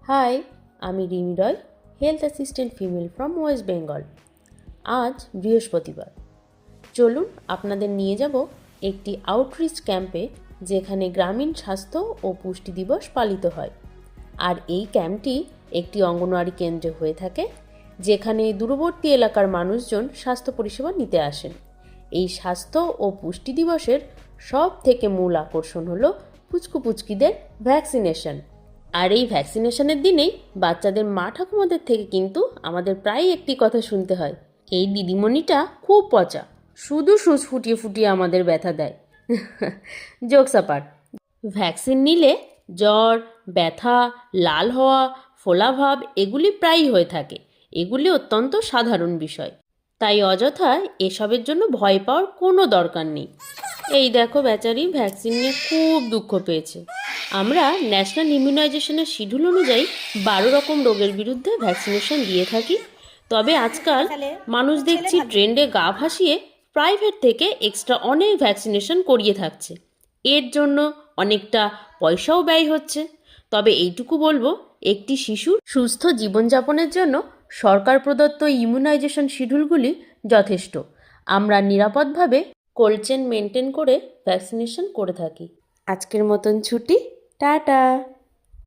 High, আমি Rimi Roy, health assistant female from West Bengal. আজ বৃহস্পতিবার। চলুন আপনাদের নিয়ে যাব একটি আউটরিচ ক্যাম্পে, যেখানে গ্রামীণ স্বাস্থ্য ও পুষ্টি দিবস পালিত হয়। আর এই ক্যাম্পটি একটি অঙ্গনওয়াড়ি কেন্দ্রে হয়ে থাকে, যেখানে দূরবর্তী এলাকার মানুষজন স্বাস্থ্য পরিষেবা নিতে আসেন। এই স্বাস্থ্য ও পুষ্টি দিবসের সব থেকে মূল আকর্ষণ হলো পুচকুপুচকিদের ভ্যাকসিনেশন। আর এই ভ্যাকসিনেশনের দিনেই বাচ্চাদের মা ঠাকুমাদের থেকে কিন্তু আমাদের প্রায় একটি কথা শুনতে হয়, এই দিদিমণিটা খুব পচা, শুধু সুচ ফুটিয়ে ফুটিয়ে আমাদের ব্যথা দেয়। জোকস অ্যাপার্ট, ভ্যাকসিন নিলে জ্বর, ব্যথা, লাল হওয়া, ফোলাভাব এগুলি প্রায়ই হয়ে থাকে। এগুলি অত্যন্ত সাধারণ বিষয়, তাই অযথা এসবের জন্য ভয় পাওয়ার কোনো দরকার নেই। এই দেখো, বেচারি ভ্যাকসিন নিয়ে খুব দুঃখ পেয়েছে। আমরা ন্যাশনাল ইমিউনাইজেশনের শিডিউল অনুযায়ী 12 রকম রোগের বিরুদ্ধে ভ্যাকসিনেশন দিয়ে থাকি। তবে আজকাল মানুষ দেখছি ট্রেন্ডে গা ভাসিয়ে প্রাইভেট থেকে এক্সট্রা অনেক ভ্যাকসিনেশন করিয়ে থাকছে। এর জন্য অনেকটা পয়সাও ব্যয় হচ্ছে। তবে এইটুকু বলবো, একটি শিশুর সুস্থ জীবনযাপনের জন্য সরকার প্রদত্ত ইমিউনাইজেশন শিডিউলগুলি যথেষ্ট। আমরা নিরাপদভাবে কোল্ড চেন মেনটেন করে ভ্যাকসিনেশন করে থাকি। আজকের মতন ছুটি, টাটা।